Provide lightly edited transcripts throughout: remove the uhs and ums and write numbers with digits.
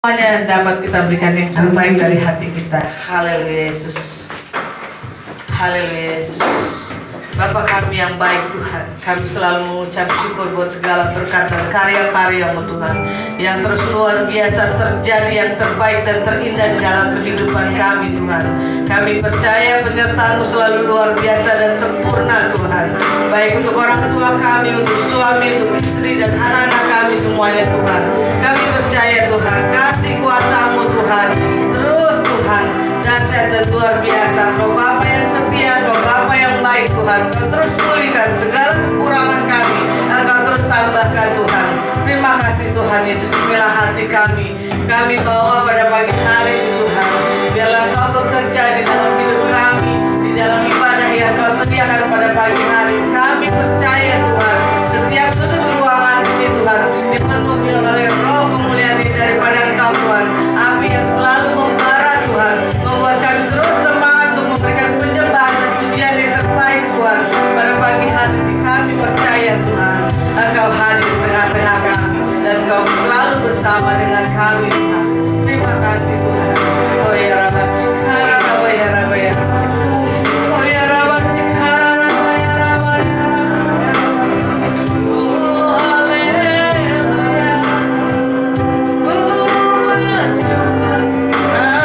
Semuanya dapat kita berikan yang terbaik dari hati kita. Haleluya Yesus. Haleluya Yesus. Bapa kami yang baik Tuhan, kami selalu mengucap syukur buat segala berkat dan karya-karya-Mu Tuhan, yang terus luar biasa terjadi, yang terbaik dan terindah di dalam kehidupan kami Tuhan. Kami percaya penyertaan-Mu selalu luar biasa dan sempurna Tuhan, baik untuk orang tua kami, untuk suami, untuk istri dan anak-anak kami semuanya Tuhan. Kami percaya Tuhan, kasih kuasa-Mu Tuhan, terus Tuhan, dahsyat dan luar biasa. Kau Bapa yang setia, Kau Bapa yang baik Tuhan. Kau terus pulihkan segala kekurangan kami, dan Kau terus tambahkan Tuhan. Terima kasih Tuhan Yesus, inilah hati kami. Kami bawa pada pagi hari ini Tuhan. Biarlah Kau bekerja di dalam hidup kami, di dalam ibadah yang Kau sediakan pada pagi hari. Kami percaya Tuhan, setiap sudut ruangan ini Tuhan dipenuhi oleh roh kemuliaan daripada Engkau Tuhan. Api yang selalu membara Tuhan, membuat kami terus semangat untuk memberikan penyembahan dan pujian yang terbaik Tuhan. Pada pagi hari ini kami percaya Tuhan, Engkau hadir di tengah-tengah kami, dan Engkau selalu bersama dengan kami Tuhan. Terima kasih Tuhan. Oh ya Rabba Syukara, oh ya Rabba ya. Oh ya Rabba Syukara, oh ya Rabba ya. Oh haleluya. Oh ya syukur Tuhan.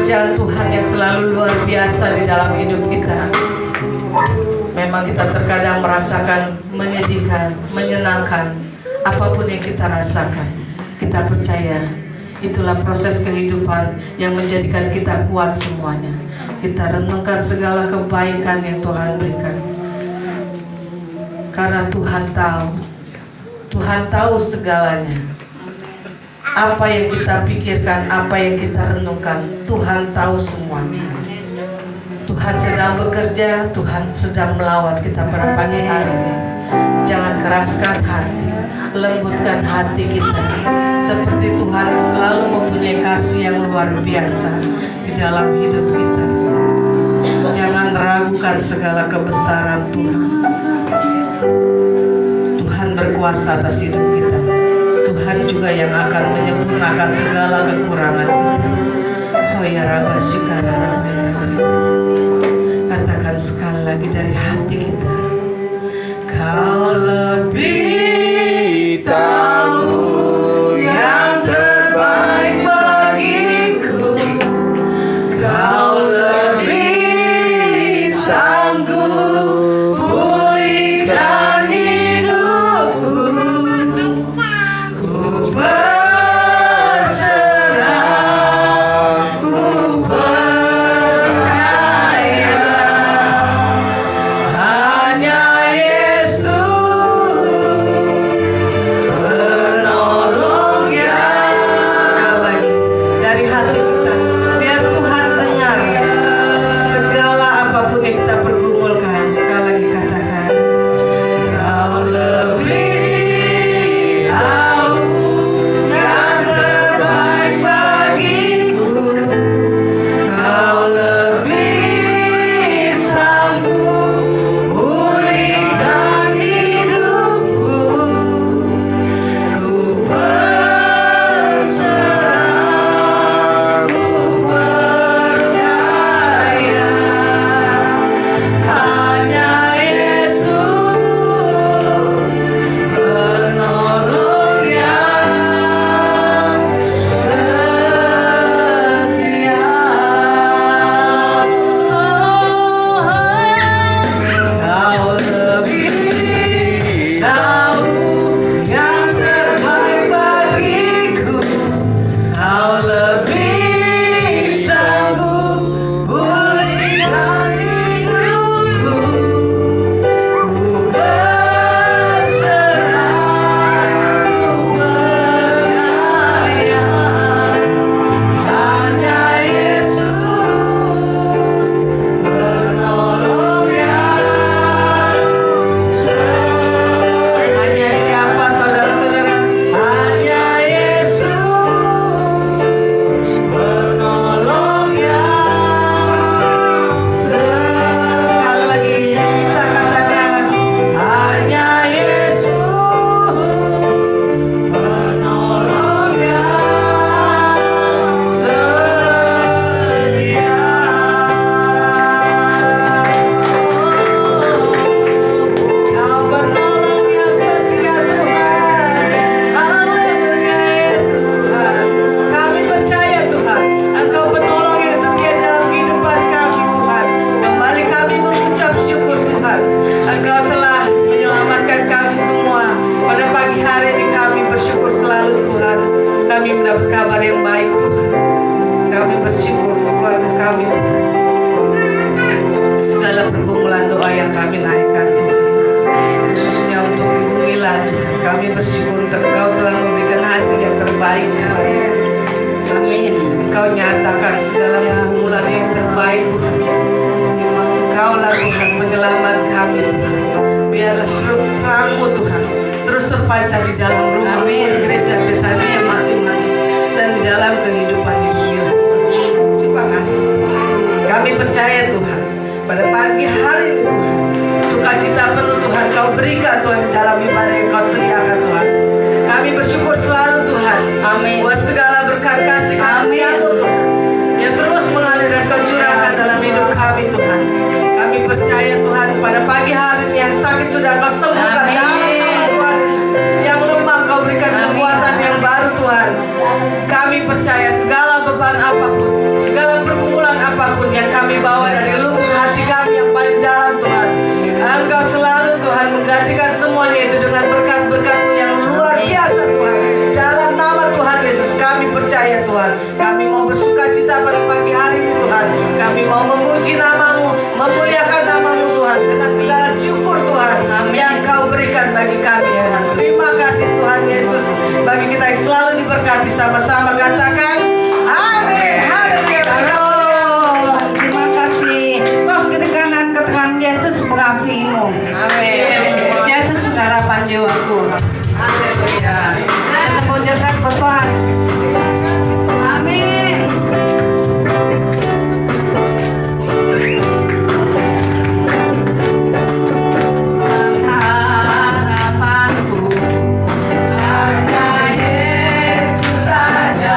pekerjaan Tuhan yang selalu luar biasa di dalam hidup kita. Memang kita terkadang merasakan menyedihkan, menyenangkan, apapun yang kita rasakan. Kita percaya itulah proses kehidupan yang menjadikan kita kuat semuanya. Kita renungkan segala kebaikan yang Tuhan berikan. Karena Tuhan tahu segalanya. Apa yang kita pikirkan, apa yang kita renungkan, Tuhan tahu semuanya. Tuhan sedang bekerja, Tuhan sedang melawat kita pada pagi hari. Jangan keraskan hati, lembutkan hati kita. Seperti Tuhan selalu mempunyai kasih yang luar biasa di dalam hidup kita. Jangan ragukan segala kebesaran Tuhan. Tuhan berkuasa atas hidup kita. Tuhan juga yang akan menyempurnakan segala kekurangan kita. Oh ya Rabba Syukara Rabba. Katakan sekali lagi dari hati kita. Kau lebih tahu yang terbaik bagiku. Kau lebih sanggup pulihkan hidupku. Ku berserah, ku percaya hanya Yesus penolong yang. Sekali lagi dari hati kita, biar Tuhan dengar segala apapun yang kita pergumulkan. Sekali lagi katakan, Kau lebih tahu yang terbaik bagiku. Kau lebih sanggup pulihkan hidupku. Ku berserah, ku percaya hanya Yesus penolong yang setia. Kau lebih tahu yang terbaik bagiku. Kau lebih sanggup pulihkan hidupku. Ku berserah, ku percaya hanya Yesus penolong yang setia. Hanya siapa saudara-saudara? Hanya Yesus penolong yang setia. Sekali lagi kita katakan, hanya Yesus penolong yang setia. Kau penolong yang setia Tuhan. Haleluya Yesus Tuhan. Kami percaya Tuhan, Engkau penolong yang setia dalam kehidupan kami Tuhan. Kembali kami mengucap syukur Tuhan. Engkau telah menyelamatkan kami semua. Pada pagi hari ini kami bersyukur selalu Tuhan. Kami mendapat kabar yang baik Tuhan. Kami bersyukur untuk keluarga kami Tuhan. Segala pergumulan doa yang kami naikkan Tuhan, khususnya untuk Ibu Mila Tuhan, kami bersyukur untuk Engkau telah memberikan hasil yang terbaik Tuhan. Amin. Engkau nyatakan segala pergumulan yang terbaik Tuhan. Engkaulah Tuhan penyelamat kami Tuhan. Biarlah terang-Mu Tuhan terus terpancar di dalam rumah gereja kita, di jemaat-jemaat dan di dalam kehidupan Ibu Mila Tuhan. Terima kasih. Kami percaya Tuhan, pada pagi hari ini Tuhan, sukacita penuh Tuhan Kau berikan Tuhan di dalam ibadah yang Kau sediakan Tuhan. Kami bersyukur selalu Tuhan. Amin. Buat segala berkat kasih karunia-Mu Tuhan yang terus mengalir dan Kau curahkan dalam hidup kami Tuhan. Kami percaya Tuhan, pada pagi hari ini yang sakit sudah Kau sembuhkan dalam nama Tuhan Yesus. Yang lemah Kau berikan kekuatan yang baru Tuhan. Kami percaya segala beban apapun, segala pergumulan kami percaya Tuhan. Kami mau bersuka cita pada pagi hari ini Tuhan. Kami mau memuji nama-Mu, memuliakan nama-Mu Tuhan, dengan segala syukur Tuhan yang Kau berikan bagi kami Tuhan. Terima kasih Tuhan Yesus, bagi kita yang selalu diberkati. Sama-sama katakan amin. Haleluya. Terima kasih. Terus ketekan Yesus berkasih-Mu. Amin. Yesus harapan jiwaku. Haleluya. Kita pujakan Tuhan. Amin. Harapanku hanya Yesus saja.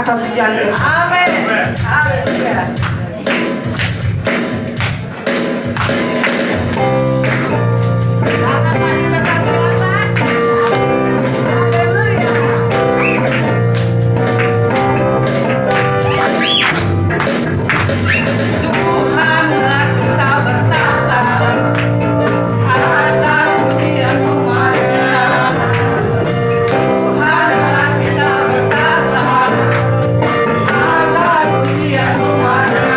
atau jantung. Amin. Haleluya. Tuhan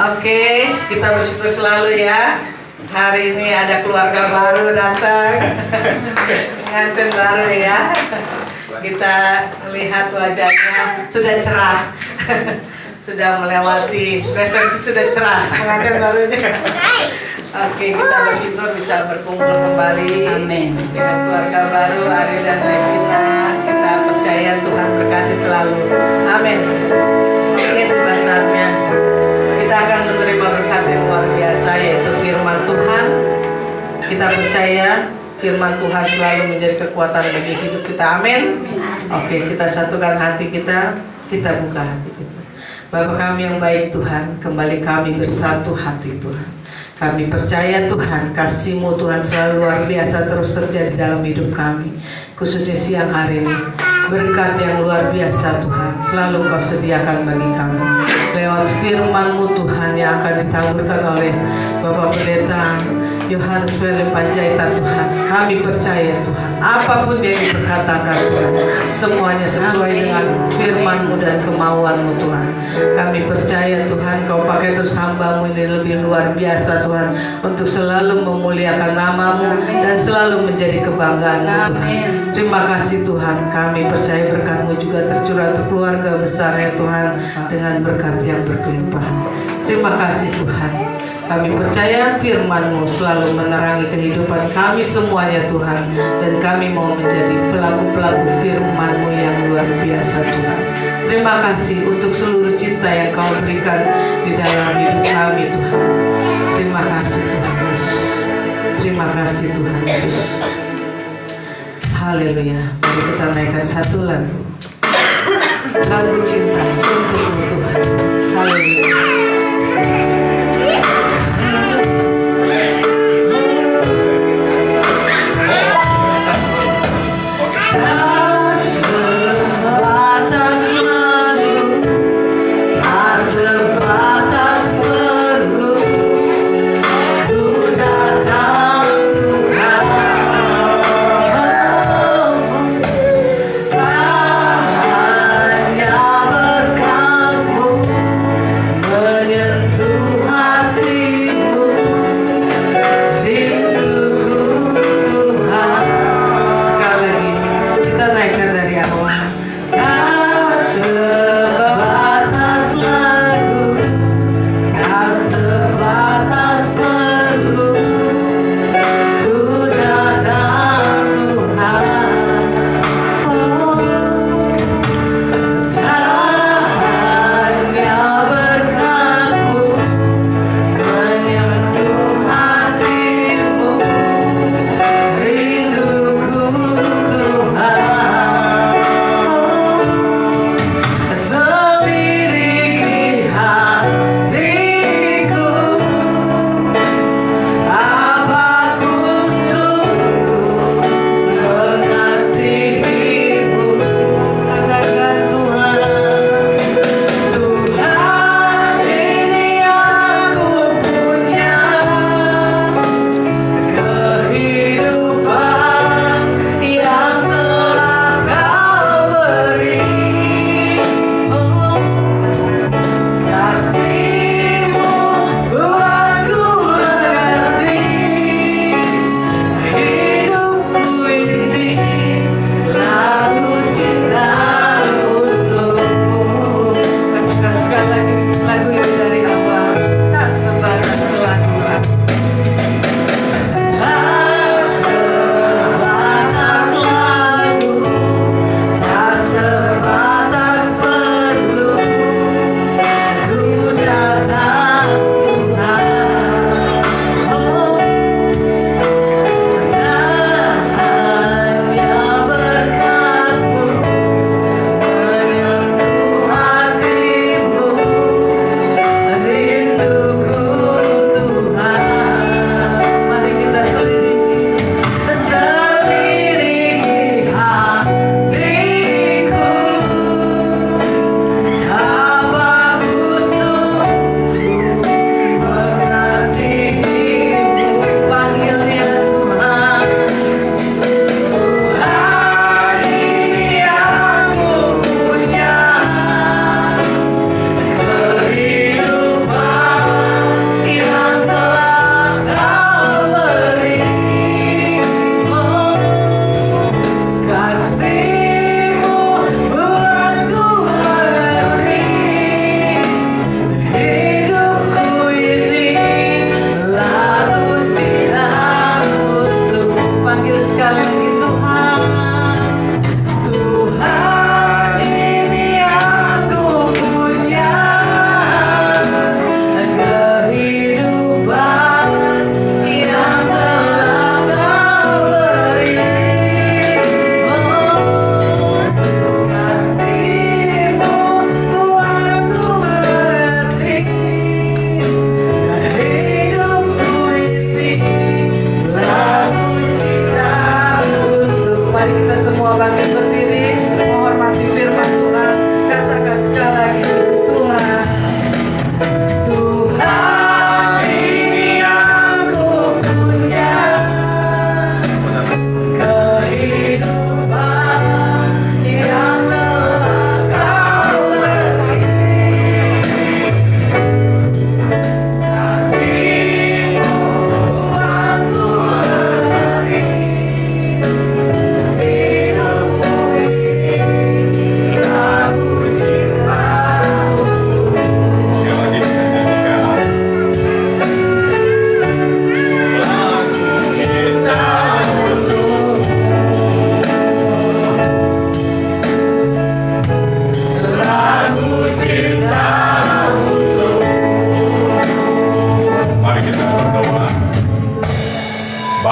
Oke, kita bersyukur selalu ya. Hari ini ada keluarga baru datang, pengantin baru ya. Kita melihat wajahnya sudah cerah, sudah melewati resepsi, sudah cerah pengantin barunya. Oke, kita bersyukur bisa berkumpul kembali dengan keluarga baru Ari dan Revina. Kita percaya Tuhan berkati selalu. Amin. Oke, tiba saatnya kita akan menerima berkat yang luar biasa, yaitu firman Tuhan. Kita percaya firman Tuhan selalu menjadi kekuatan bagi hidup kita. Amin. Oke, kita satukan hati kita buka hati kita. Bapa kami yang baik Tuhan, kembali kami bersatu hati Tuhan. Kami percaya Tuhan, kasih-Mu Tuhan selalu luar biasa terus terjadi dalam hidup kami. Khususnya siang hari ini, berkat yang luar biasa Tuhan selalu Kau sediakan bagi kami. Lewat firman-Mu Tuhan yang akan ditaburkan oleh Bapak Pendeta Yohanes Philip Panjaitan Tuhan. Kami percaya Tuhan, apapun yang diperkatakan Tuhan, semuanya sesuai dengan firman-Mu dan kemauan-Mu Tuhan. Kami percaya Tuhan, Kau pakai terus hamba-Mu ini lebih luar biasa Tuhan, untuk selalu memuliakan nama-Mu dan selalu menjadi kebanggaan-Mu Tuhan. Terima kasih Tuhan, kami percaya berkat-Mu juga tercurah untuk keluarga besar ya Tuhan, dengan berkat yang berkelimpahan. Terima kasih Tuhan. Kami percaya firman-Mu selalu menerangi kehidupan kami semuanya Tuhan. Dan kami mau menjadi pelaku-pelaku firman-Mu yang luar biasa Tuhan. Terima kasih untuk seluruh cinta yang Kau berikan di dalam hidup kami Tuhan. Terima kasih Tuhan Yesus. Terima kasih Tuhan Yesus. Haleluya. Mari kita naikkan satu lagu. Lagu cinta untuk Tuhan. Haleluya. Hanya berkat-Mu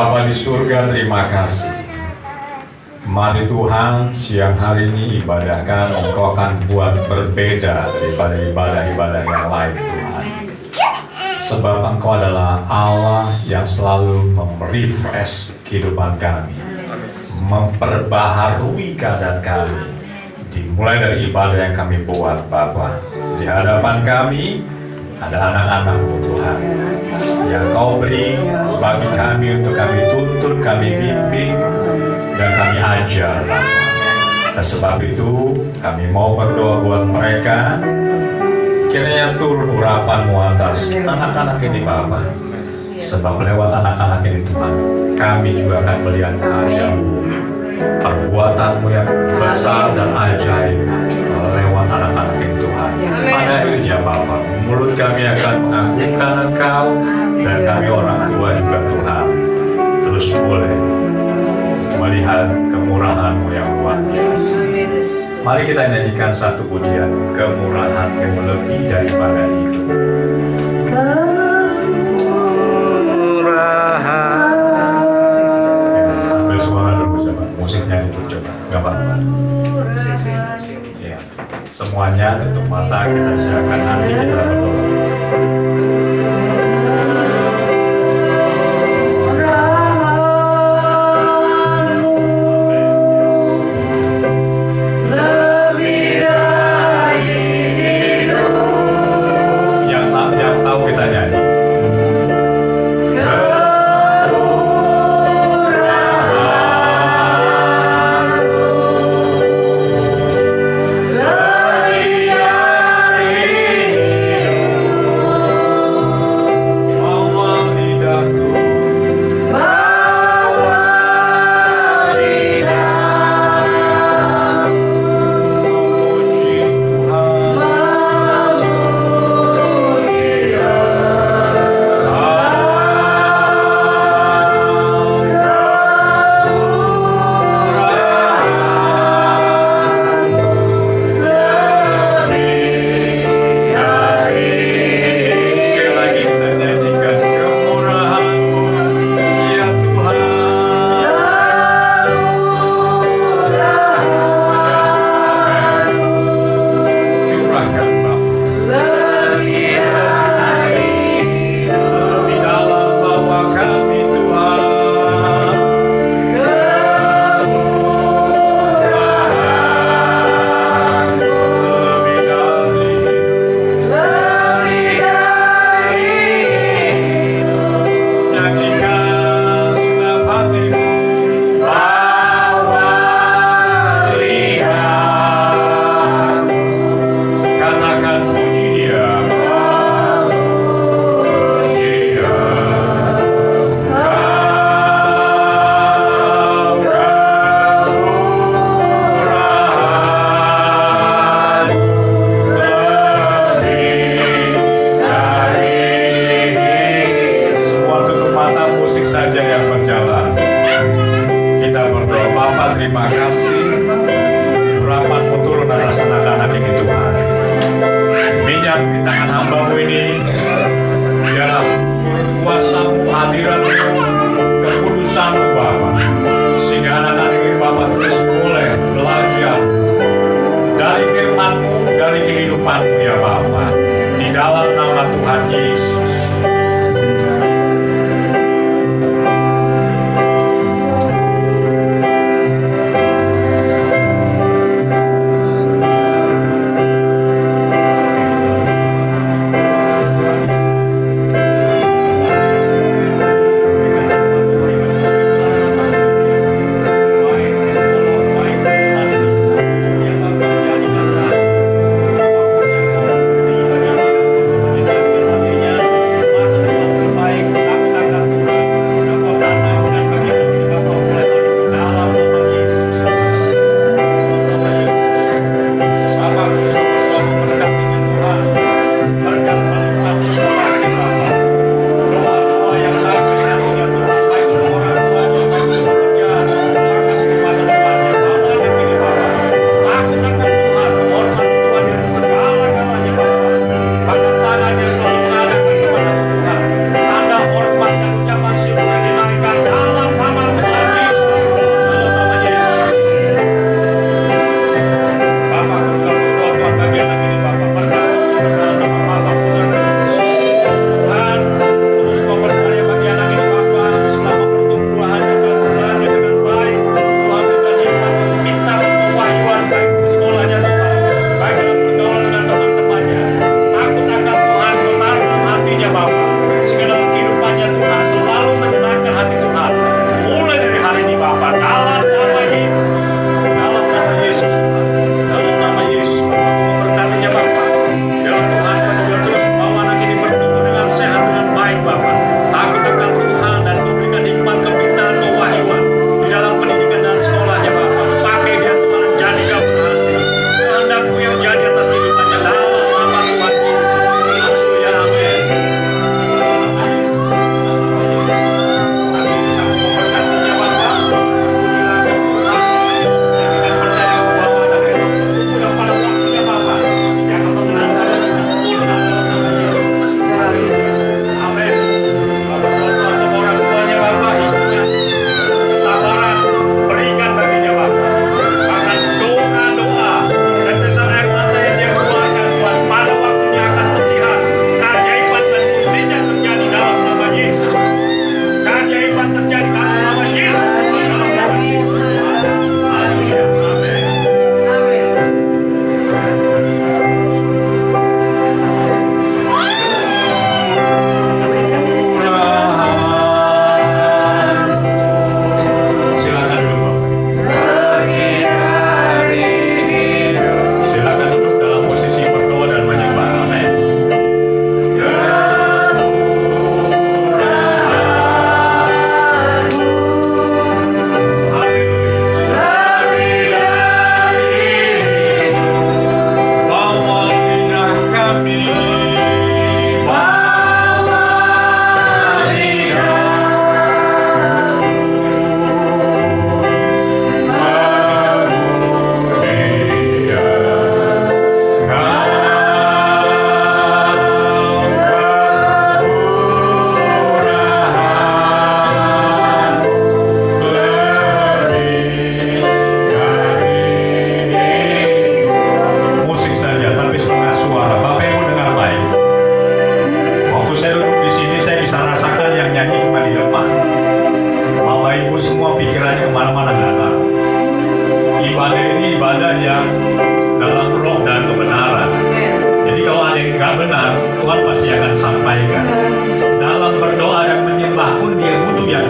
Bapa di surga, terima kasih. Mari Tuhan, siang hari ini ibadah kami Engkau akan buat berbeda daripada ibadah-ibadah yang lain Tuhan. Sebab Engkau adalah Allah yang selalu merefresh kehidupan kami, memperbaharui keadaan kami. Dimulai dari ibadah yang kami buat Bapa. Di hadapan kami ada anak-anak-Mu Tuhan yang Kau beri bagi kami untuk kami tuntun, kami bimbing, dan kami ajar Bapa. Dan sebab itu kami mau berdoa buat mereka, kiranya turun urapan-Mu atas anak-anak ini Bapa. Sebab lewat anak-anak ini Tuhan, kami juga akan melihat karya-Mu, perbuatan-Mu yang besar dan ajaib lewat anak-anak ini Tuhan. Pada akhirnya Bapa, mulut kami akan mengagungkan Engkau, dan kami orang tua juga Tuhan terus boleh melihat kemurahan-Mu yang luar biasa. Mari kita nyanyikan satu pujian, kemurahan-Mu lebih daripada itu. Sambil suara dulu coba, musiknya itu coba, nggak apa-apa. Ya, semuanya tutup mata, kita siapkan hati, kita berdoa.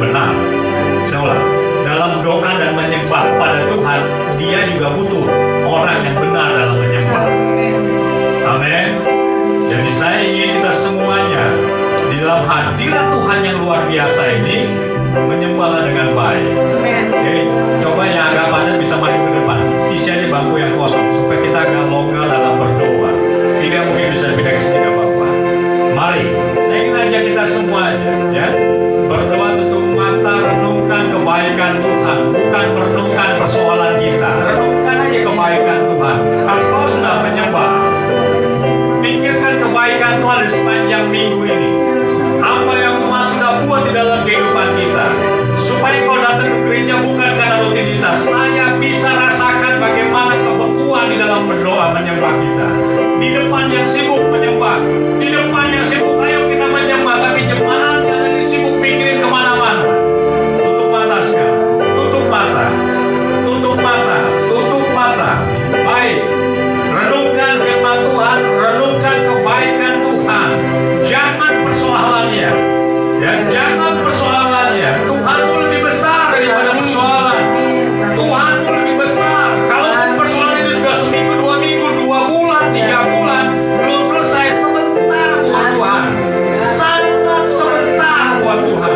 benar. Saya ulang, dalam doa dan menyembah pada Tuhan, dia juga butuh orang yang benar dalam menyembah. Amin. Jadi saya ingin kita semuanya di dalam hadirat Tuhan yang luar biasa ini menyembahlah dengan baik. Oke, coba yang agak padat bisa maju ke depan. Isi aja bangku yang kosong supaya kita agak longgar dalam berdoa. Tidak mungkin bisa pindah ke sini, gak apa-apa. Mari, saya ingin ajak kita semuanya, ya, berdoa, tutup mata, renungkan kebaikan Tuhan, bukan merenungkan persoalan kita. Renungkan aja kebaikan Tuhan. Kalau kau sudah menyembah, pikirkan kebaikan Tuhan di sepanjang minggu ini. Apa yang Tuhan sudah buat di dalam kehidupan kita. Supaya kau datang ke gereja bukan karena rutinitas. Saya bisa rasakan bagaimana kebekuan di dalam berdoa menyembah kita. Di depan yang sibuk menyembah, di depan yang sibuk, ayo kita menyembah. Tapi jemaat yang lagi sibuk pikirin kemana-mana. Tutup mata sekarang. Tutup mata. Tutup mata. Tutup mata. Baik. Renungkan firman Tuhan, renungkan kebaikan Tuhan. Jangan persoalannya, ya, jangan persoalannya. Tuhanmu lebih besar daripada persoalan. Tuhanmu lebih besar. Kalau persoalan itu sudah seminggu, 2 minggu, 2 bulan, 3 bulan belum selesai, sebentar buat Tuhan. Sangat sebentar buat Tuhan.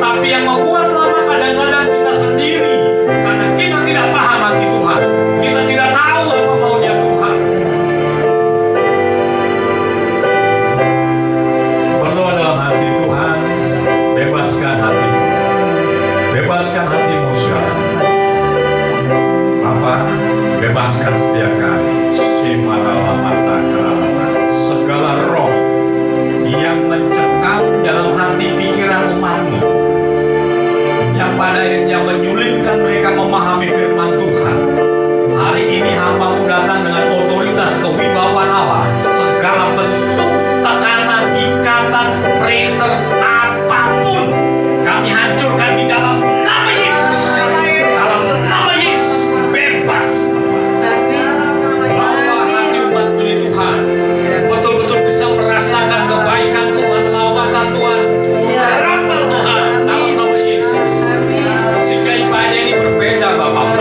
Tapi yang membuat lama kadang-kadang kita sendiri, karena kita tidak paham hati Tuhan. Kita tidak tahu apa maunya Tuhan. Berdoa dalam hati Tuhan, bebaskan hatimu. Bebaskan hatimu sekarang. Bapa, bebaskan setiap kami. Segala roh yang mencekam dalam hati pikiran umatmu, yang pada akhirnya menyulitkan mereka memahami firman Tuhan. Hari ini hamba-Mu datang dengan otoritas kewibawaan Allah. Segala bentuk tekanan, ikatan, pressure, apapun kami hancurkan di dalam nama Yesus. Dalam nama Yesus, bebas. Bawa hati umat milik Tuhan betul-betul bisa merasakan kebaikan Tuhan, lawatan Tuhan, harapan Tuhan dalam nama Yesus. Sehingga ibadah ini berbeda, Bapak.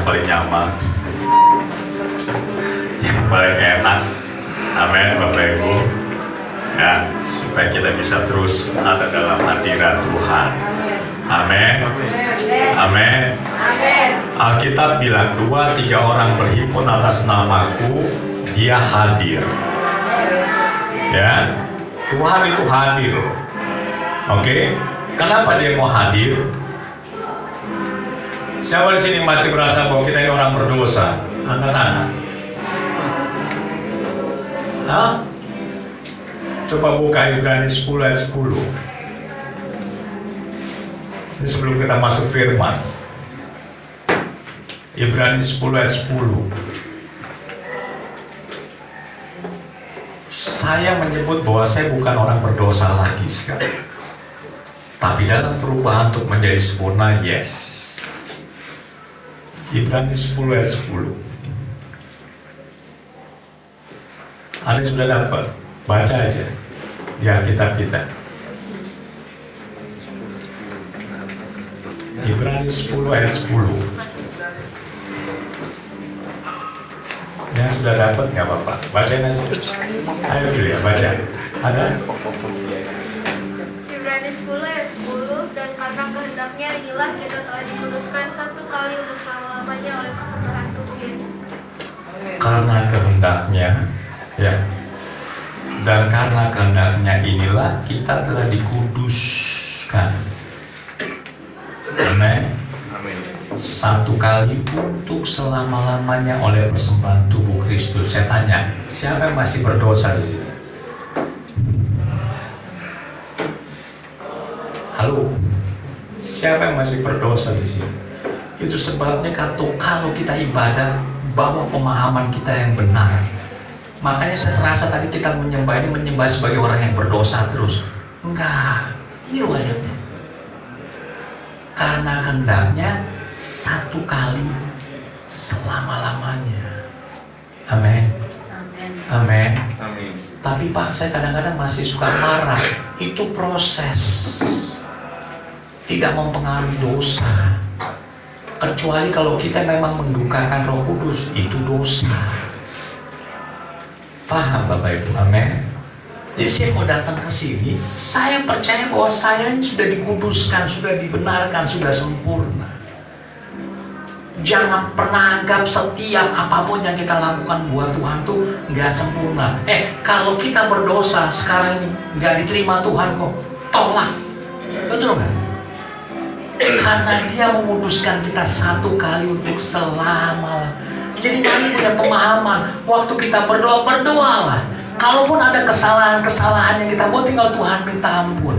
yang paling nyaman, yang paling enak. Amin, Bapak Ibu. Ya, supaya kita bisa terus ada dalam hadirat Tuhan. Amin. Amin. Alkitab bilang 2-3 orang berhimpun atas namaku, dia hadir. Ya, Tuhan itu hadir. Oke, kenapa dia mau hadir? Siapa di sini masih merasa bahwa kita ini orang berdosa? Angkat tangan. Hah? Coba buka Ibrani 10 ayat 10. Ini sebelum kita masuk firman. Ibrani 10 ayat 10. Saya menyebut bahwa saya bukan orang berdosa lagi sekarang. Tapi dalam perubahan untuk menjadi sempurna, yes. Ibrani 10 ayat 10. Ada yang sudah dapat? Baca aja di Alkitab kita. Ibrani 10 ayat 10. Yang sudah dapat nggak apa-apa, bacain aja. Ayo Filia, baca. Ada? Ibrani 10 ayat 10, dan karena kehendaknya inilah kita telah dikuduskan satu kali untuk selama-lamanya oleh persembahan tubuh Yesus Kristus. Karena kehendaknya, ya. Dan karena kehendaknya inilah kita telah dikuduskan. Amin. Satu kali untuk selama-lamanya oleh persembahan tubuh Kristus. Saya tanya, siapa yang masih berdosa di sini? Halo, siapa yang masih berdosa di sini? Itu sebabnya kalau kita ibadah, bawa pemahaman kita yang benar. Makanya saya terasa tadi kita menyembah sebagai orang yang berdosa terus. Enggak, ini ayatnya. Karena kehendaknya satu kali selama-lamanya. Amin. Amin. Tapi Pak, saya kadang-kadang masih suka marah. Itu proses. Tidak mempengaruhi dosa. Kecuali kalau kita memang mendukakan Roh Kudus, itu dosa. Paham Bapak Ibu? Amin. Jadi saya mau datang ke sini, saya percaya bahwa saya ini sudah dikuduskan, sudah dibenarkan, sudah sempurna. Jangan pernah anggap setiap apapun yang kita lakukan buat Tuhan tuh nggak sempurna. Kalau kita berdosa sekarang ini nggak diterima Tuhan kok, tolak. Betul nggak? Karena Dia memutuskan kita satu kali untuk selama. Jadi kami punya pemahaman, waktu kita berdoa, berdoalah. Kalaupun ada kesalahan-kesalahan yang kita buat, tinggal Tuhan minta ampun.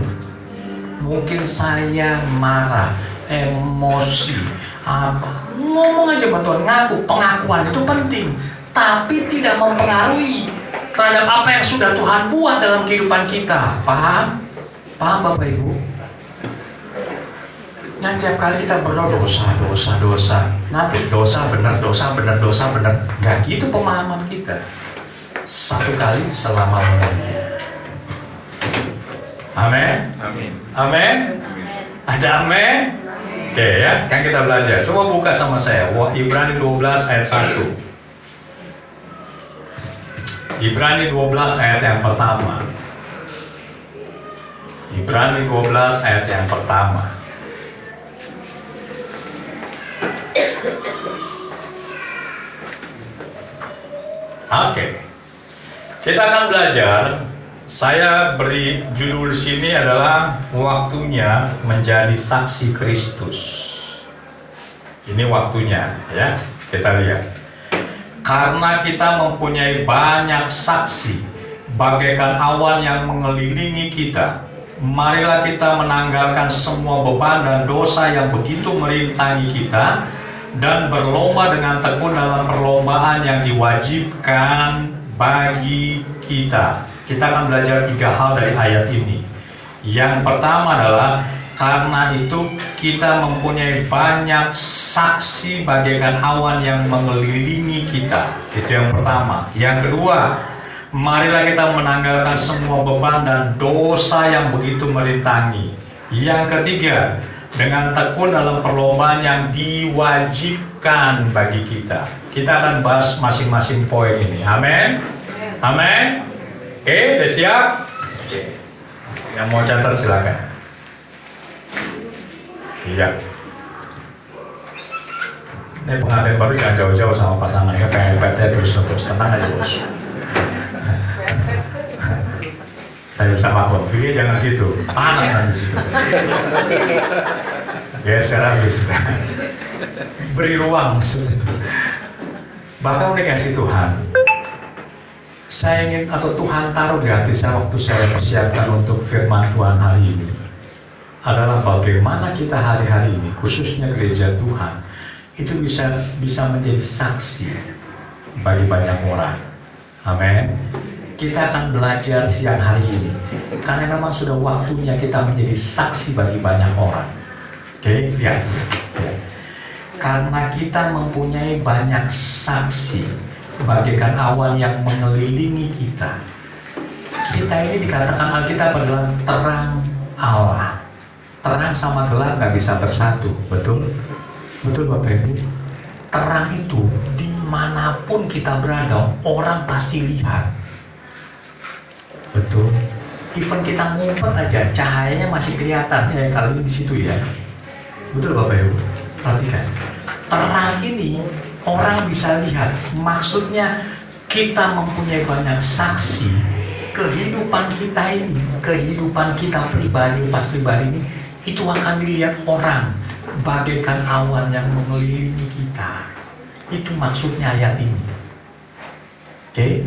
Mungkin saya marah, emosi, apa, ngomong aja sama Tuhan, ngaku. Pengakuan itu penting, tapi tidak mempengaruhi terhadap apa yang sudah Tuhan buat dalam kehidupan kita. Paham? Paham Bapak Ibu? Nah, tiap kali kita berdoa dosa. Nanti dosa benar. Gak gitu pemahaman kita. Satu kali selama-lamanya. Amin. Amin. Ada amin. Oke ya, sekarang kita belajar. Coba buka sama saya. Ibrani 12 ayat 1. Ibrani 12 ayat yang pertama. Ibrani 12 ayat yang pertama. Oke. Kita akan belajar. Saya beri judul sini adalah waktunya menjadi saksi Kristus. Ini waktunya, ya. Kita lihat. Karena kita mempunyai banyak saksi bagaikan awan yang mengelilingi kita, marilah kita menanggalkan semua beban dan dosa yang begitu merintangi kita dan berlomba dengan tekun dalam perlombaan yang diwajibkan bagi kita. Kita akan belajar 3 hal dari ayat ini. Yang pertama adalah karena itu kita mempunyai banyak saksi bagaikan awan yang mengelilingi kita. Itu yang pertama. Yang kedua, marilah kita menanggalkan semua beban dan dosa yang begitu merintangi. Yang ketiga, dengan tekun dalam perlombaan yang diwajibkan masukan bagi kita. Kita akan bahas masing-masing poin ini. Amin. Amin. Oke, udah siap? Oke. Yang mau catat silakan. Iya. Ini pengantin baru jangan jauh-jauh sama pasangannya, pengen PT terus tenang aja bos. Saya sama kopi, jangan situ, panas nanti situ. Geser habis. Beri ruang maksudnya. Bahkan dikasih Tuhan. Saya ingin atau Tuhan taruh di hati saya waktu saya persiapkan untuk firman Tuhan hari ini adalah bagaimana kita hari-hari ini, khususnya gereja Tuhan, itu bisa menjadi saksi bagi banyak orang. Amin. Kita akan belajar siang hari ini karena memang sudah waktunya kita menjadi saksi bagi banyak orang. Oke, lihat. Karena kita mempunyai banyak saksi bagaikan awan yang mengelilingi kita. Kita ini dikatakan Alkitab adalah terang Allah. Terang sama gelap nggak bisa bersatu, betul? Betul Bapak Ibu? Terang itu dimanapun kita berada, orang pasti lihat. Betul. Even kita ngumpet aja, cahayanya masih kelihatan. Kali ini di situ ya. Betul Bapak Ibu? Perhatikan. Terang ini orang bisa lihat. Maksudnya kita mempunyai banyak saksi kehidupan kita ini, kehidupan kita pribadi, pas pribadi ini, itu akan dilihat orang bagaikan awan yang mengelilingi kita. Itu maksudnya ayat ini. Oke?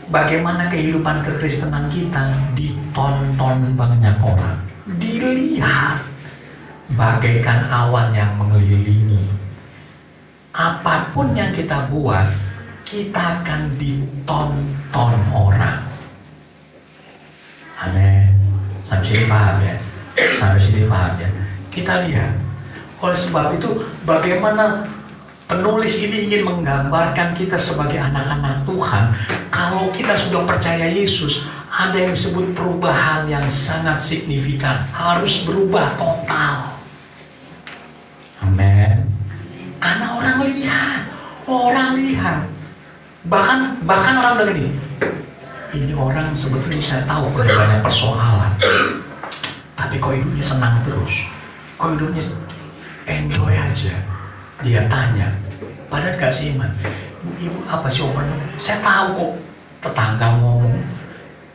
Bagaimana kehidupan kekristenan kita ditonton banyak orang, dilihat bagaikan awan yang mengelilingi. Apapun yang kita buat, kita akan ditonton orang. Amin. Sampai sini paham ya? Sampai sini paham ya? Kita lihat. Oleh sebab itu, bagaimana penulis ini ingin menggambarkan kita sebagai anak-anak Tuhan. Kalau kita sudah percaya Yesus, ada yang disebut perubahan yang sangat signifikan. Harus berubah total. Amin. Karena orang lihat. Bahkan orang bilang ini orang sebetulnya saya tahu banyak persoalan. Tapi kok hidupnya senang terus. Kok hidupnya enjoy aja. Dia tanya, padahal gak seiman. Ibu apa sih omongannya? Saya tahu kok tetangga ngomong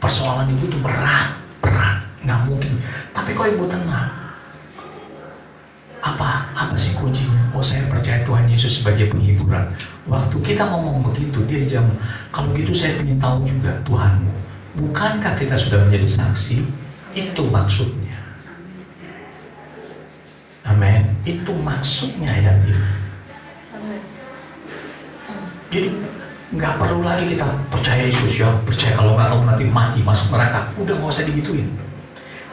persoalan ibu itu berat, nggak mungkin. Tapi kok ibu tenang? Apa sih kuncinya? Oh, saya percaya Tuhan Yesus sebagai penghiburan. Waktu kita ngomong begitu, dia jam, kalau gitu saya ingin tahu juga Tuhanmu. Bukankah kita sudah menjadi saksi? Itu maksudnya. Amin. Itu maksudnya ayat ini. Jadi nggak perlu lagi kita percaya Yesus ya, percaya kalau nggak kamu nanti mati masuk neraka. Udah nggak usah digituin.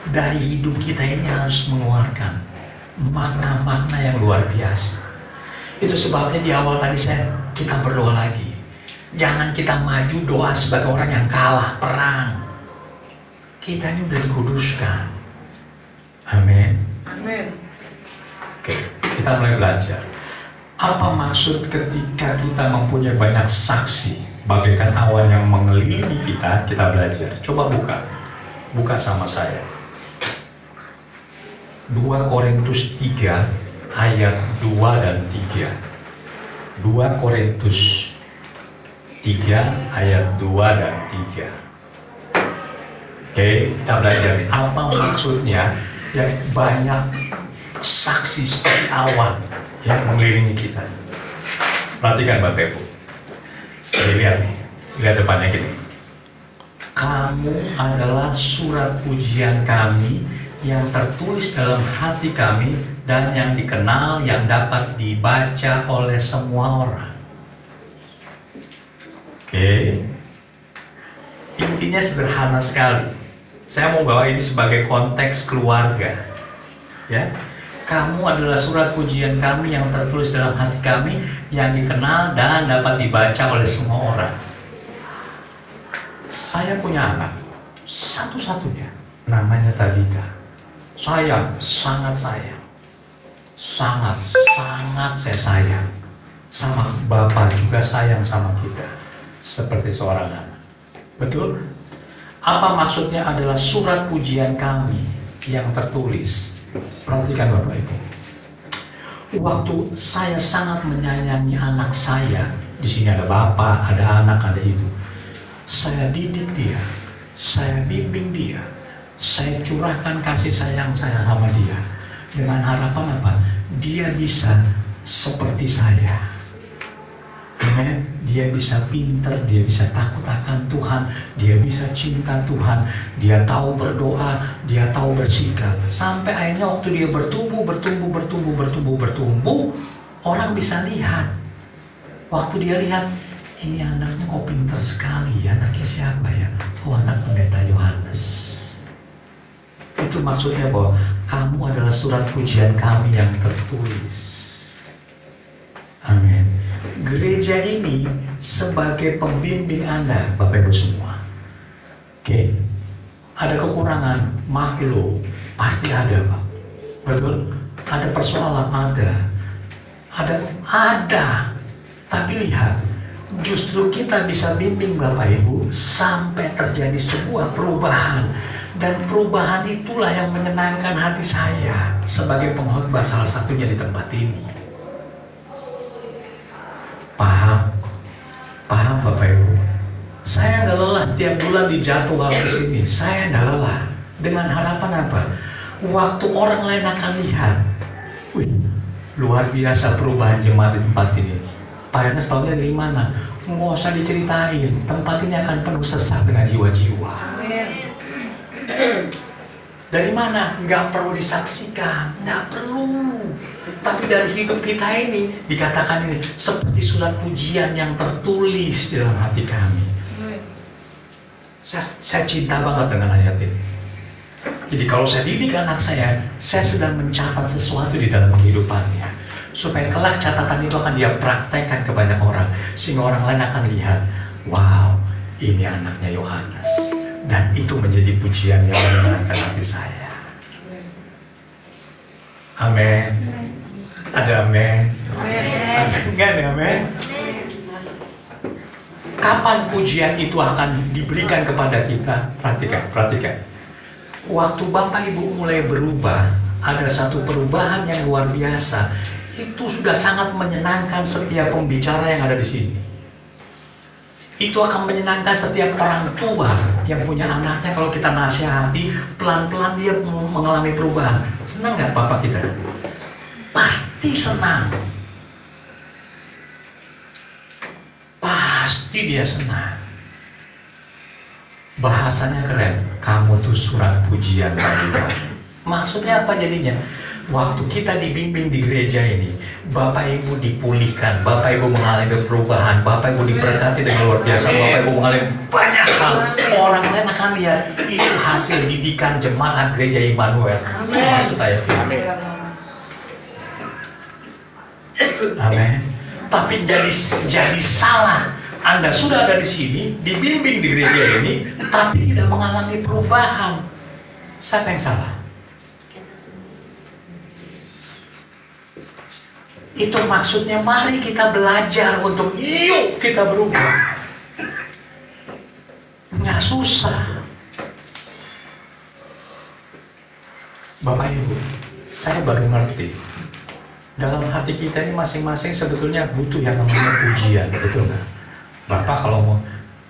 Dari hidup kita ini harus mengeluarkan makna-makna yang luar biasa. Itu sebabnya di awal tadi kita berdoa lagi. Jangan kita maju doa sebagai orang yang kalah perang. Kita ini udah dikuduskan. Amin. Amin. Oke, kita mulai belajar. Apa maksud ketika kita mempunyai banyak saksi bagaikan awan yang mengelilingi kita? Kita belajar. Coba buka sama saya. 2 Korintus 3 ayat 2 dan 3. 2 Korintus 3 ayat 2 dan 3. Oke, kita belajar. Apa maksudnya yang banyak saksi seperti awan yang mengelilingi kita? Perhatikan Bapak Ibu. Jadi lihat nih, lihat depannya gini. Kamu adalah surat pujian kami yang tertulis dalam hati kami dan yang dikenal, yang dapat dibaca oleh semua orang. Oke. Intinya sederhana sekali. Saya mau bawa ini sebagai konteks keluarga. Ya. Kamu adalah surat pujian kami yang tertulis dalam hati kami, yang dikenal dan dapat dibaca oleh semua orang. Saya punya anak, satu-satunya, namanya Tabita. Saya sangat sayang, sangat saya sayang. Sama Bapa juga sayang sama kita seperti seorang anak. Betul? Apa maksudnya adalah surat pujian kami yang tertulis. Perhatikan Bapak Ibu. Waktu saya sangat menyayangi anak saya, di sini ada bapak, ada anak, ada ibu. Saya didik dia, saya bimbing dia, saya curahkan kasih sayang saya sama dia. Dengan harapan apa? Dia bisa seperti saya. Amen. Dia bisa pintar, dia bisa takut akan Tuhan, dia bisa cinta Tuhan, dia tahu berdoa, dia tahu bersikap. Sampai akhirnya waktu dia bertumbuh, orang bisa lihat. Waktu dia lihat, ini anaknya kok pintar sekali, anaknya siapa ya? Oh, anak pendeta Yohanes. Itu maksudnya bahwa kamu adalah surat pujian kami yang tertulis. Amin. Gereja ini sebagai pembimbing Anda, Bapak Ibu semua. Oke, ada kekurangan, maklum, pasti ada, Pak. Betul? Ada persoalan, ada. Tapi lihat, justru kita bisa bimbing Bapak Ibu sampai terjadi sebuah perubahan. Dan perubahan itulah yang menyenangkan hati saya sebagai pengkhotbah salah satunya di tempat ini. Paham Bapak Ibu? Saya nggak lelah setiap bulan dijadwal ke sini. Saya nggak lelah. Dengan harapan apa? Waktu orang lain akan lihat, wih, luar biasa perubahan jemaat di tempat ini. Pak Ernest tahunya dari mana? Nggak usah diceritain. Tempat ini akan penuh sesak dengan jiwa-jiwa. Dari mana? Nggak perlu disaksikan, nggak perlu. Tapi dari hidup kita ini dikatakan ini seperti surat pujian yang tertulis dalam hati kami. Saya cinta banget dengan ayat ini. Jadi kalau saya didik anak saya sedang mencatat sesuatu di dalam kehidupannya, supaya kelak catatan itu akan dia praktekkan ke banyak orang, sehingga orang lain akan lihat, wow, ini anaknya Yohanes. Dan itu menjadi pujian yang menyenangkan hati saya. Amin. Ada amin? Enggak ada amin? Kapan pujian itu akan diberikan kepada kita? Perhatikan. Waktu Bapak Ibu mulai berubah, ada satu perubahan yang luar biasa. Itu sudah sangat menyenangkan setiap pembicara yang ada di sini. Itu akan menyenangkan setiap orang tua yang punya anaknya. Kalau kita nasihati, pelan-pelan dia mengalami perubahan. Senang nggak Bapak kita? Pasti senang. Pasti dia senang. Bahasanya keren. Kamu tuh surat pujian bagi kami. Maksudnya apa jadinya? Waktu kita dibimbing di gereja ini, Bapak Ibu dipulihkan, Bapak Ibu mengalami perubahan, Bapak Ibu diberkati dengan luar biasa, Bapak Ibu mengalami banyak hal. Orang lain akan lihat itu hasil didikan jemaat gereja Immanuel. Maksud ayat ini. Amin. Tapi jadi salah. Anda sudah ada di sini, dibimbing di gereja ini, tapi tidak mengalami perubahan. Siapa yang salah? Itu maksudnya mari kita belajar untuk yuk kita berubah. Nggak susah. Bapak Ibu, saya baru ngerti. Dalam hati kita ini masing-masing sebetulnya butuh yang namanya pujian, betul nggak? Bapak kalau mau,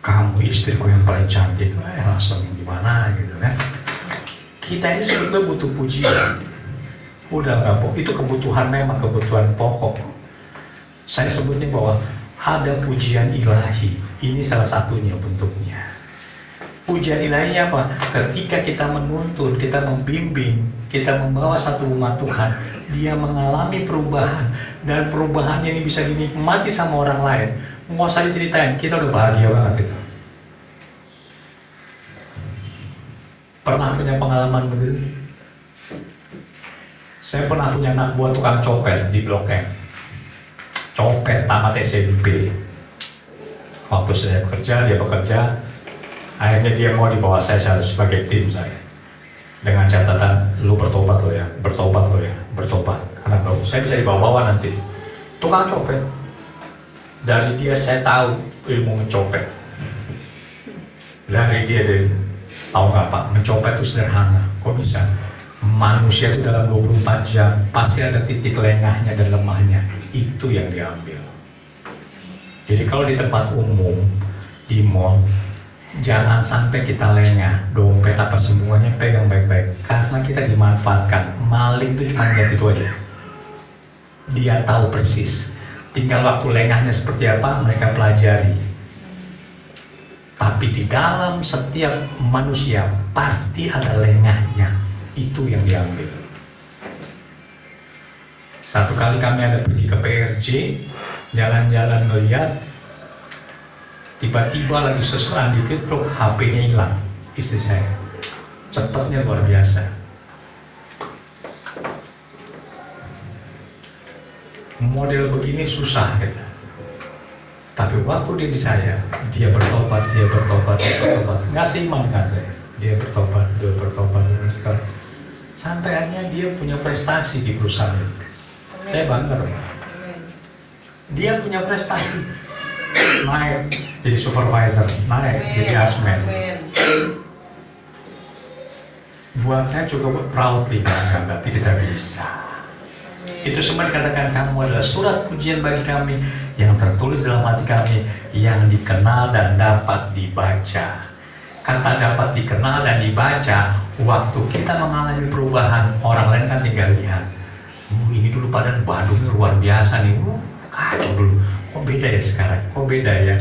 kamu istriku yang paling cantik, langsung gimana gitu kan? Kita ini sebetulnya butuh pujian. Udah nggak, itu kebutuhan, memang kebutuhan pokok. Saya sebutnya bahwa ada pujian ilahi. Ini salah satunya bentuknya. Pujian ilahinya apa? Ketika kita menuntun, kita membimbing, kita membawa satu umat Tuhan, dia mengalami perubahan, dan perubahannya ini bisa dinikmati sama orang lain. Nggak usah diceritain, kita udah bahagia banget itu. Pernah punya pengalaman begitu? Saya pernah punya anak buah tukang copet di Blok M. Copet tamat SMP. Waktu saya bekerja, dia bekerja. Akhirnya dia mau dibawa saya sebagai tim saya. Dengan catatan, lu bertobat lo ya. Karena saya bisa dibawa-bawa nanti. Tukang copet. Dari dia saya tahu ilmu mencopet. Dari tahu nggak Pak, mencopet itu sederhana. Kok bisa? Manusia itu dalam 24 jam pasti ada titik lengahnya dan lemahnya. Itu yang diambil. Jadi kalau di tempat umum, di mall, jangan sampai kita lengah, dompet apa semuanya pegang baik-baik. Karena kita dimanfaatkan. Maling itu cuma lihat itu aja. Dia tahu persis. Tinggal waktu lengahnya seperti apa, mereka pelajari. Tapi di dalam setiap manusia pasti ada lengahnya. Itu yang diambil. Satu kali kami ada pergi ke PRJ, jalan-jalan melihat, tiba-tiba lagi sesuatu dikit, loh, HP-nya hilang. Istri saya, cepatnya luar biasa. Model begini susah kita. Tapi waktu dia di saya, dia bertobat. Nggak seimbang dengan saya. Dia bertobat. Sampai akhirnya dia punya prestasi di perusahaan itu. Saya bangga. Dia punya prestasi. Naik jadi supervisor, naik jadi asmen. Buat saya cukup proudly bangga, tapi tidak bisa. Itu semua dikatakan kamu adalah surat pujian bagi kami yang tertulis dalam hati kami, yang dikenal dan dapat dibaca. Kata dapat dikenal dan dibaca, waktu kita mengalami perubahan, orang lain kan tinggal lihat. Ini dulu padahal Bandungnya luar biasa nih, kacau dulu. Kok beda ya sekarang? Kok beda ya?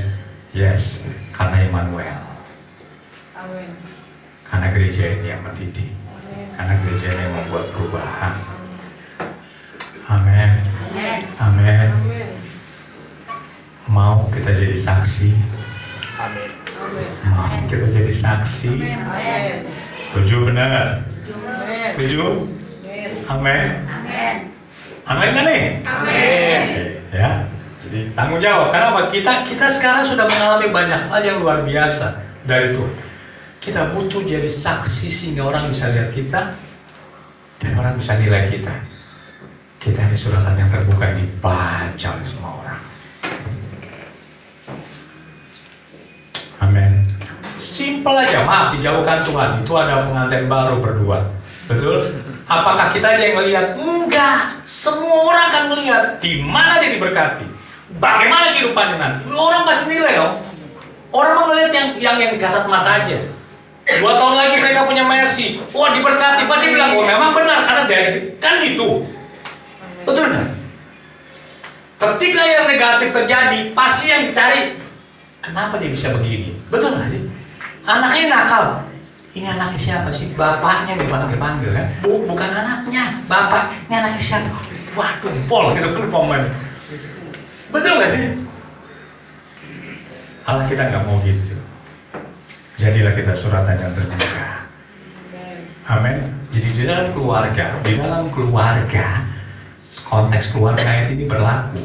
Yes, karena Immanuel. Karena gereja ini yang mendidik. Karena gereja ini yang membuat perubahan. Amin. Amin. Mau kita jadi saksi? Amin. Mau kita jadi saksi? Setuju benar? Setuju? Amin. Amin kan nih? Amin. Ya. Jadi tanggung jawab. Kenapa? Kita sekarang sudah mengalami banyak hal yang luar biasa dari itu. Kita butuh jadi saksi sehingga orang bisa lihat kita dan orang bisa nilai kita. Kita ini suratan yang terbuka yang dibaca oleh semua orang. Amin. Simpel aja, maaf dijauhkan Tuhan. Itu ada pengantin baru berdua. Betul? Apakah kita ada yang melihat? Enggak. Semua orang akan melihat di mana dia diberkati. Bagaimana kehidupannya nanti. Orang pasti nilai dong. Orang mau melihat yang kasat mata aja. 2 tahun lagi mereka punya mercy. Wah diberkati. Pasti bilang, oh memang benar. Karena dari kan gitu. Betul kan? Ketika yang negatif terjadi, pasti yang dicari, kenapa dia bisa begini? Betul nggak sih? Anaknya nakal. Ini anaknya siapa sih? Bapaknya dipanggil-panggil kan? Bukan anaknya, bapak. Ini anaknya siapa? Waduh, pol gitu kan momen. Betul nggak sih? Allah kita nggak mau gitu. Jadilah kita suratan yang terbuka. Amin. Jadi di dalam keluarga, konteks keluarga ini berlaku.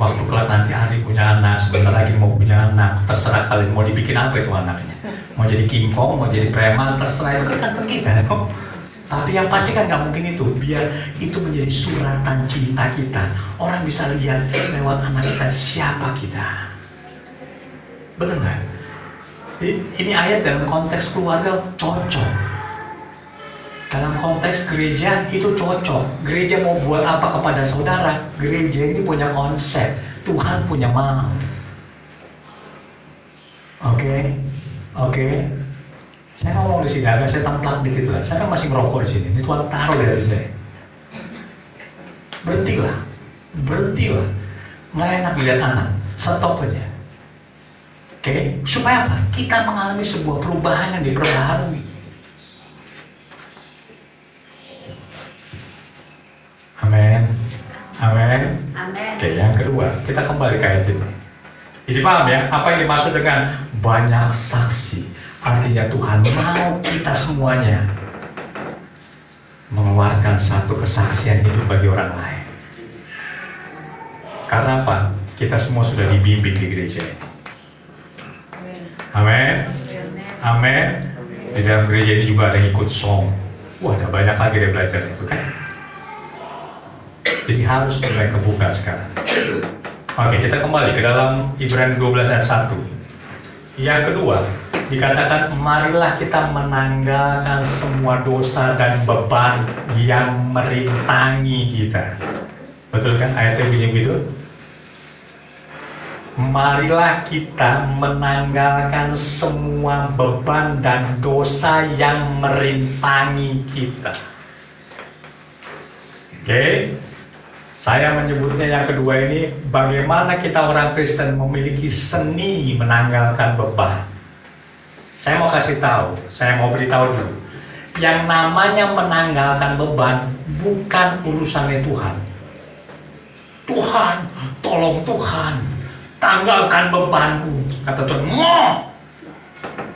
Waktu kelak nanti Ari punya anak, sebentar lagi mau punya anak, terserah kalian mau dibikin apa itu anaknya. Mau jadi kimpong, mau jadi preman, terserah itu kan kita. Tapi yang pasti kan nggak mungkin itu. Biar itu menjadi suratan cinta kita. Orang bisa lihat lewat anak kita siapa kita. Betul nggak? Ini ayat dalam konteks keluarga cocok. Dalam konteks gereja itu cocok. Gereja mau buat apa kepada saudara? Gereja ini punya konsep. Tuhan punya mau. Oke. Saya ngomong di sini agak saya templak dikit lah. Saya kan masih merokok di sini. Ini Tuhan taruh dari saya. Berhentilah. Nggak enak lihat anak. Stop aja. Oke. Supaya apa? Kita mengalami sebuah perubahan yang diperbaharui. Amin. Oke, yang kedua, kita kembali ke ayat ini. Jadi paham ya, apa yang dimaksud dengan banyak saksi? Artinya Tuhan mau kita semuanya mengeluarkan satu kesaksian hidup bagi orang lain. Karena apa? Kita semua sudah dibimbing di gereja ini. Amin. Di dalam gereja ini juga ada yang ikut song. Wah, ada banyak lagi yang belajar itu kan. Jadi harus mulai kebuka sekarang. Oke, kita kembali ke dalam Ibrani 12 ayat 1. Yang kedua, dikatakan marilah kita menanggalkan semua dosa dan beban yang merintangi kita. Betul kan ayatnya bunyi begitu? Marilah kita menanggalkan semua beban dan dosa yang merintangi kita. Oke, saya menyebutnya yang kedua ini, bagaimana kita orang Kristen memiliki seni menanggalkan beban. Saya mau kasih tahu, saya mau beritahu dulu. Yang namanya menanggalkan beban bukan urusannya Tuhan. Tuhan, tolong Tuhan, tanggalkan bebanku. Kata Tuhan,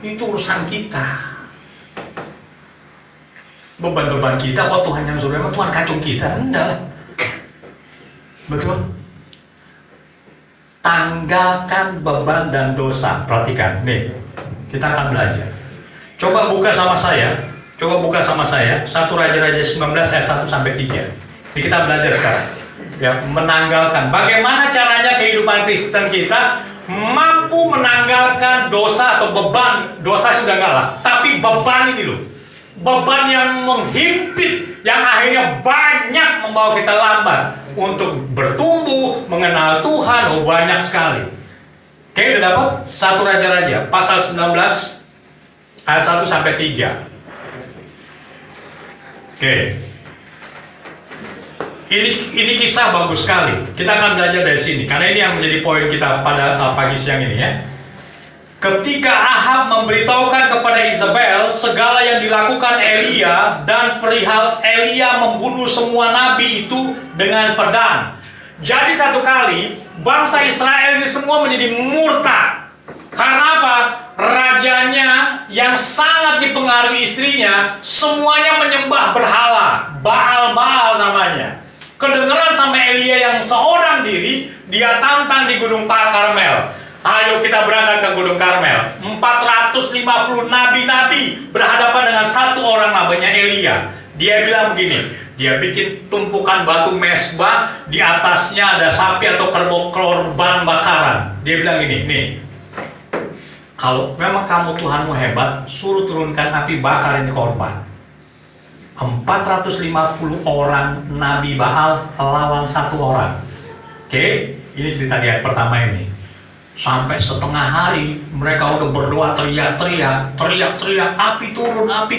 itu urusan kita. Beban-beban kita, kok Tuhan yang suruh, emang Tuhan kacung kita? Enggak. Betul? Tanggalkan beban dan dosa. Perhatikan, nih, kita akan belajar. Coba buka sama saya. 1 Raja-Raja 19 ayat 1 sampai 3. Ini kita belajar sekarang. Ya, menanggalkan. Bagaimana caranya kehidupan Kristen kita mampu menanggalkan dosa atau beban. Dosa sudah enggak lah, tapi beban ini loh. Beban yang menghimpit, yang akhirnya banyak membawa kita lambat untuk bertumbuh, mengenal Tuhan. Banyak sekali. Oke, udah dapat? 1 Raja-Raja pasal 19 ayat 1 sampai 3. Oke. Ini kisah bagus sekali. Kita akan belajar dari sini karena ini yang menjadi poin kita pada pagi siang ini ya. Ketika Ahab memberitahukan kepada Isabel segala yang dilakukan Elia dan perihal Elia membunuh semua nabi itu dengan pedang. Jadi satu kali bangsa Israel ini semua menjadi murtad. Karena apa? Rajanya yang sangat dipengaruhi istrinya semuanya menyembah berhala, Baal-Baal namanya. Kedengeran sama Elia yang seorang diri, dia tantang di Gunung Karmel. Ayo kita berangkat ke Gunung Karmel. 450 nabi-nabi berhadapan dengan satu orang namanya Elia. Dia bilang begini, dia bikin tumpukan batu mesbah, di atasnya ada sapi atau kerbau korban bakaran. Dia bilang gini, nih, kalau memang kamu Tuhanmu hebat, suruh turunkan api bakar ini korban. 450 orang Nabi Baal lawan satu orang. Oke, ini cerita di ayat pertama ini. Sampai setengah hari mereka udah berdoa teriak-teriak, api turun, enggak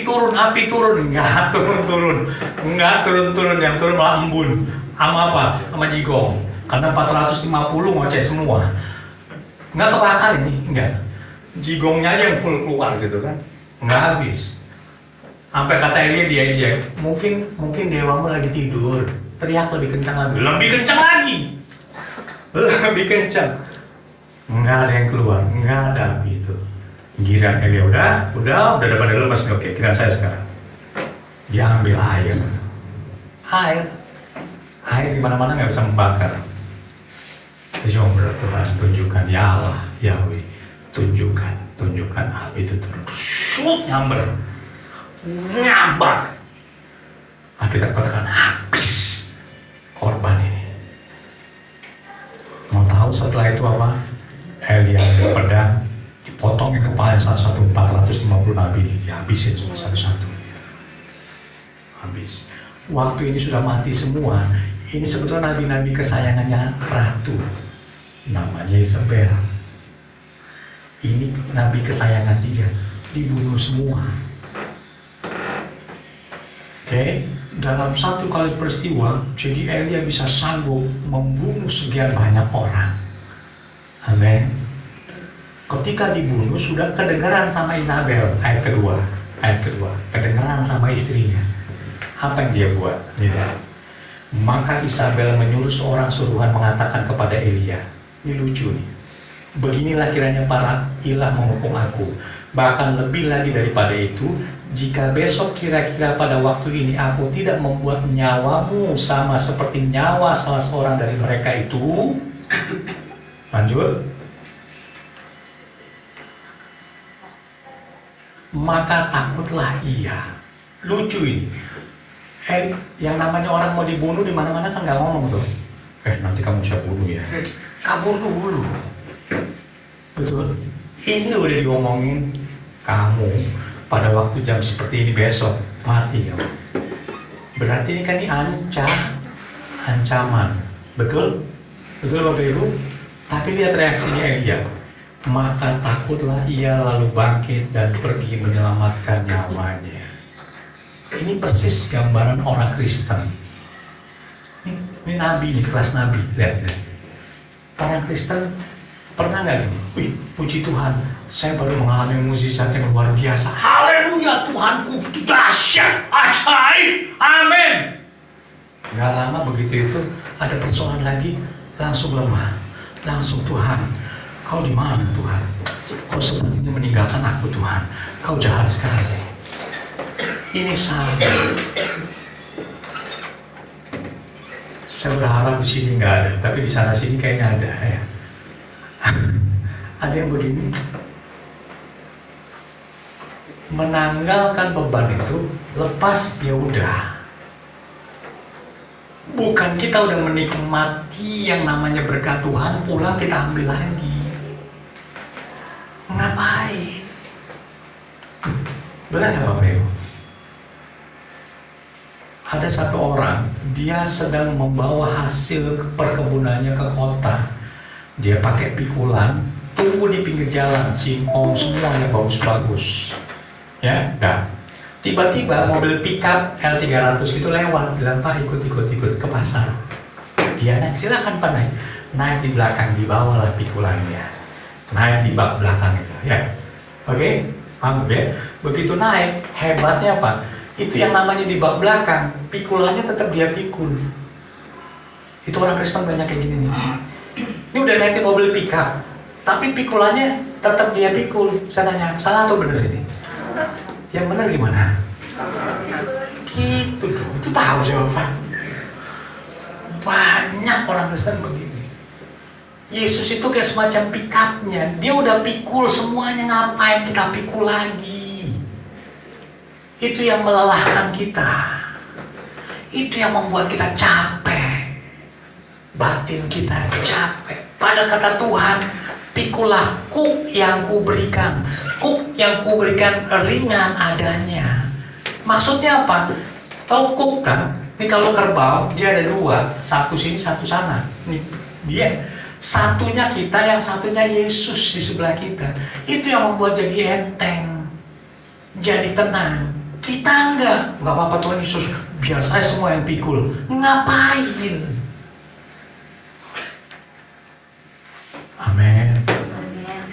turun, yang turun malah embun. Sama apa? Sama jigong. Karena 450 ngoceh semua. Enggak kebakar ini, enggak. Jigongnya aja yang full keluar gitu kan. Enggak habis. Sampai kata Elia diajak, mungkin dewamu lagi tidur. Teriak lebih kencang lagi. Lebih kencang. Enggak ada yang keluar, enggak ada api itu. Giran Elia udah dapat lepas. Oke, kira saya sekarang. Dia ambil air di mana-mana nggak bisa membakar. Jomblo Tuhan, tunjukkan ya Allah, Yahweh, tunjukkan api itu turun. Nyambar. Kita katakan habis korban ini. Mau tahu setelah itu apa? Elia ambil pedang, dipotongin kepala satu-satu 450 nabi, dihabisin semua satu-satu. Habis. Waktu ini sudah mati semua. Ini sebetulnya nabi-nabi kesayangannya ratu, namanya Isabel. Ini nabi kesayangan dia, dibunuh semua. Oke, dalam satu kali peristiwa, jadi Elia bisa sanggup membunuh sekian banyak orang. Amin. Ketika dibunuh sudah kedengaran sama Isabel. Ayat kedua, kedengaran sama istrinya. Apa yang dia buat? Tidak. Maka Isabel menyuruh seorang suruhan mengatakan kepada Elia, ini lucu nih. Beginilah kiranya para ilah menghukum aku. Bahkan lebih lagi daripada itu, jika besok kira-kira pada waktu ini aku tidak membuat nyawamu sama seperti nyawa salah seorang dari mereka itu. Lanjut. Maka takutlah ia. Lucu ini. Yang namanya orang mau dibunuh di mana-mana kan nggak ngomong tuh. Nanti kamu saya bunuh ya. kabur dulu. Betul. Ini udah diomongin kamu pada waktu jam seperti ini besok mati kamu. Berarti ini kan ancaman. Betul? Betul Bapak Ibu? Tapi lihat reaksinya Elia. Maka takutlah ia lalu bangkit dan pergi menyelamatkan nyawanya. Ini persis gambaran orang Kristen. Ini nabi, ini kelas nabi. Lihat. Orang Kristen pernah nggak gini? Wih, puji Tuhan, saya baru mengalami mukjizat yang luar biasa. Haleluya, Tuhanku itu dahsyat, ajaib, amin. Nggak lama begitu itu ada persoalan lagi, langsung lemah, langsung Tuhan, kau di mana Tuhan? Kau sepertinya meninggalkan aku Tuhan, kau jahat sekali. Ini sama. Saya berharap di sini nggak ada, tapi di sana sini kayaknya ada ya. Ada yang begini, menanggalkan beban itu lepas ya udah. Bukan kita udah menikmati yang namanya berkat Tuhan, pulang kita ambil lagi. Ngapain? Benar nggak Bapak Ibu? Ada satu orang, dia sedang membawa hasil perkebunannya ke kota. Dia pakai pikulan, tunggu di pinggir jalan, singkong semuanya bagus-bagus. Ya, enggak. Tiba-tiba mobil pickup L300 itu lewat, bilang Pak ikut ke pasar. Dia naik, silakan Pak naik. Naik di belakang, dibawalah pikulannya. Naik di bak belakang itu, ya. Oke, paham ya? Begitu naik, hebatnya apa? Itu yang namanya di bak belakang, pikulannya tetap dia pikul. Itu orang Kristen banyak kayak gini nih. Ini udah naik di mobil pickup, tapi pikulannya tetap dia pikul. Saya tanya, salah atau benar ini? Yang benar gimana? Gitu tuh, itu tahu jawaban. Banyak orang Kristen begini. Yesus itu kayak semacam pickupnya, dia udah pikul semuanya, ngapain kita pikul lagi? Itu yang melelahkan kita. Itu yang membuat kita capek. Batin kita capek. Pada kata Tuhan, pikulah kuk yang kuberikan. Kuk yang kuberikan ringan adanya. Maksudnya apa? Tahu kuk kan? Ini kalau kerbau, dia ada dua. Satu sini, satu sana. Nih, dia. Satunya kita, yang satunya Yesus di sebelah kita. Itu yang membuat jadi enteng. Jadi tenang. Kita enggak apa-apa Tuhan Yesus. Biar saya semua yang pikul. Ngapain? Amin.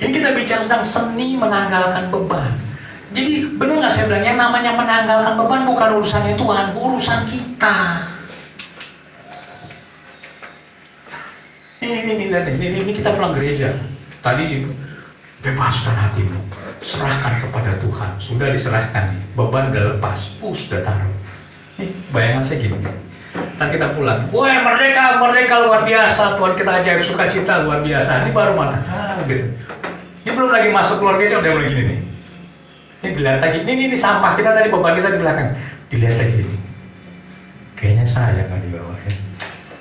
Ini kita bicara tentang seni menanggalkan beban. Jadi benar nggak saya bilang yang namanya menanggalkan beban bukan urusannya Tuhan, urusan kita. Ini kita pulang gereja. Tadi bebaskan hatimu, serahkan kepada Tuhan. Sudah diserahkan nih, beban udah lepas, sudah taruh. Nih bayangan saya gini. Nanti kita pulang, wah merdeka luar biasa, Tuhan kita ajaib sukacita luar biasa. Ini baru mata, gitu. Ini belum lagi masuk keluar gereja udah mulai gini nih. Ini dilihat lagi, ini sampah kita tadi, beban kita di belakang. Dilihat lagi ini. Kayaknya saya nggak dibawa ya.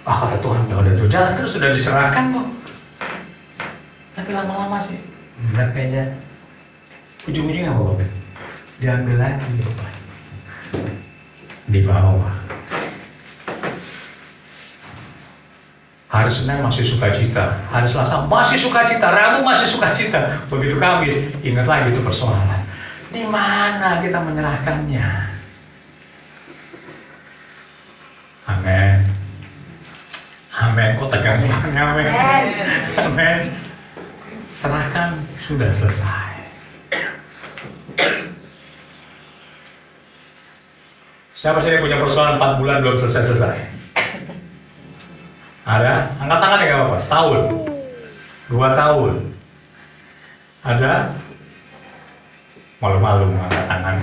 Kata Tuhan udah tuh jalan terus sudah diserahkan kok. Tapi lama-lama sih, benar kayaknya ujung-ujungnya apa Bapak? Diambil lagi beban. Di bawah. Hari Senin masih sukacita, hari Selasa masih sukacita, Rabu masih sukacita. Begitu Kamis, ingat lagi itu persoalan. Di mana kita menyerahkannya? Amin. Amin. Kok tegang banget? Amin. Amin. Serahkan, sudah selesai. Siapa sih yang punya persoalan 4 bulan belum selesai-selesai? Ada? Angkat tangan ya gak apa-apa, setahun 2 tahun ada? Malu-malu angkat tangan.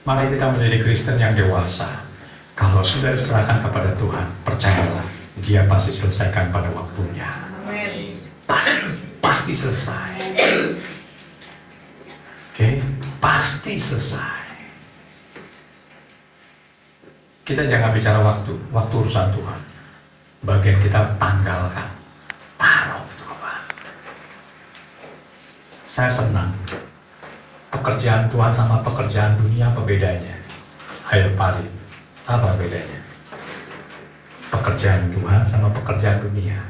Mari kita menjadi Kristen yang dewasa. Kalau sudah diserahkan kepada Tuhan, percayalah, Dia pasti selesaikan pada waktunya. Pasti selesai. Oke, pasti selesai. Kita jangan bicara waktu urusan Tuhan. Bagian kita tanggalkan, taruh itu Bapak. Saya senang. Pekerjaan Tuhan sama pekerjaan dunia apa bedanya? Ayo Pali, apa bedanya? Pekerjaan Tuhan sama pekerjaan dunia.